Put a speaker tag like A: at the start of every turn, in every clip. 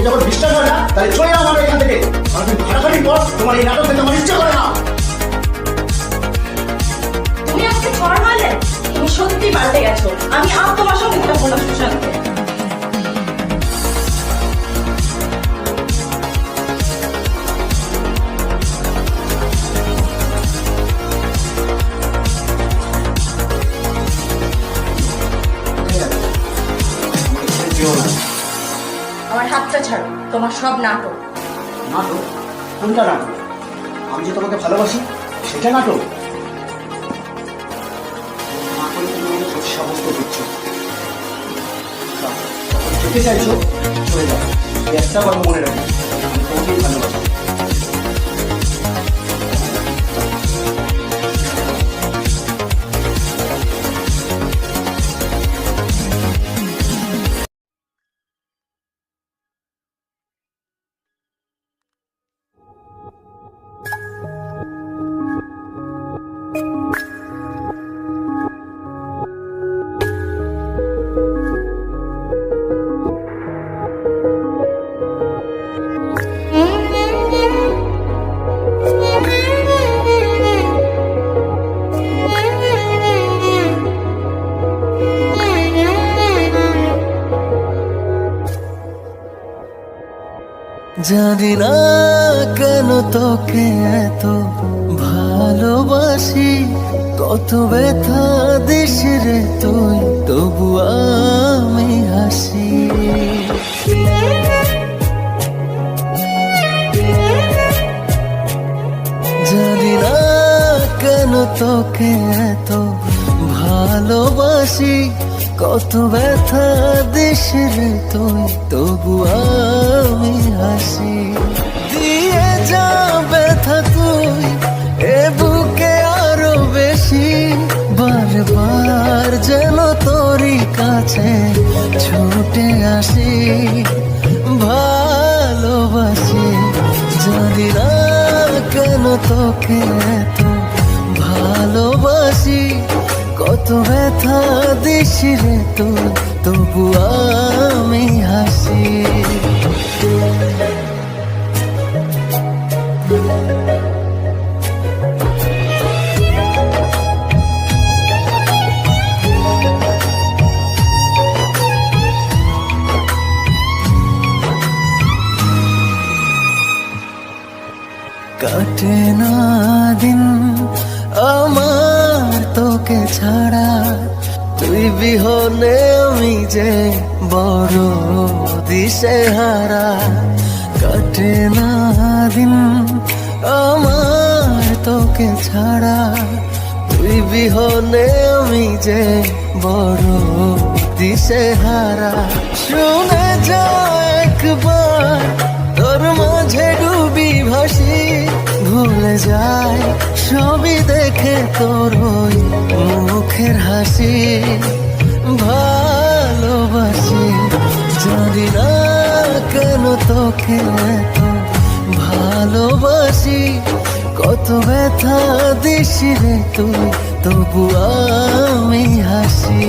A: যখন বিশ্বাস হয় না তাহলে চলে যাও আমার এখান থেকে। আর তুমি খাটাখাটির পর তোমার এই নাটক দেখতে আমার ইচ্ছে করে না।
B: তুমি আমাকে চড় মারলে? তুমি সত্যি পাল্টে গেছো। আমি আর তোমার সঙ্গে থাকবো না সুশান্ত। আমার হাতটা ছাড়ো। তোমার সব নাটক।
A: নাটক? কোনটা নাটক? আমি যে তোমাকে ভালোবাসি সেটা নাটক? নাটক তুমি আমাকে সাব্যস্ত করছো। যেতে চাইছো চলে যাও, একটা কথা মনে রাখো, আমি তোমাকেই ভালোবাসি।
C: জানি না কেন তোকে এত ভালোবাসি, কত ব্যথা দিস রে তুই, তবু আমি হাসি। জানি না কেন তোকে এত ভালোবাসি, কত ব্যথা দিস রে তুই, তবু আমি হাসি। দিয়ে যা ব্যথা তুই এ বুকে আরো বেশি, বারবার যেন তোরই কাছে ছুটে আসি। ভালোবাসি, জানি না কেন তোকে এত ভালোবাসি, কত ব্যথা দিস রে তুই, তবু আমি হাসি। কাটে না দিন আমার তোকে ছাড়া, তুই বিহনে আমি যে বড় দিশেহারা। কাটে না দিন আমার তোকে ছাড়া, তুই বিহনে আমি যে বড় দিশেহারা। শুনে যা একবার তোর মাঝে ডুবি ভাসি, ভুলে যায় সবই দেখে তোর ওই মুখের হাসি। ভালোবাসি, জানি না কেন তোকে এত ভালোবাসি, কত ব্যথা দিস রে তুই, তবু আমি হাসি।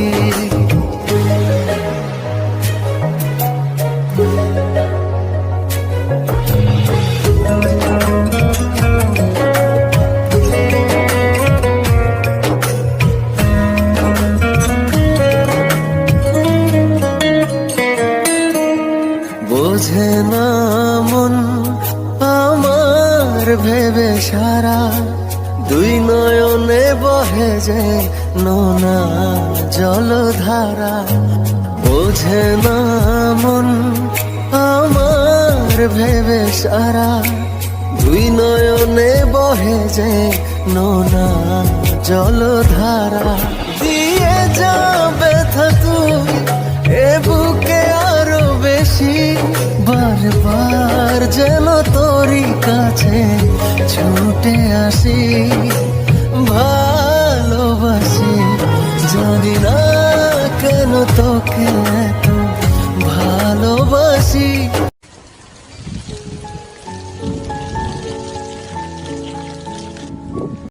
C: বোঝে না মন আমার ভেবে সারা, দুই নয়নে বহে যে নোনা জলধারা। বোঝে না মন আমার ভেবে সারা, দুই নয়নে বহে যে নোনা জলধারা। দিয়ে যা ব্যথা তুই এ বুকে আরো বেশি, বারবার যেন তোরই কাছে ছুটে আসি। ভালোবাসি, জানি না কেন তোকে এত ভালোবাসি।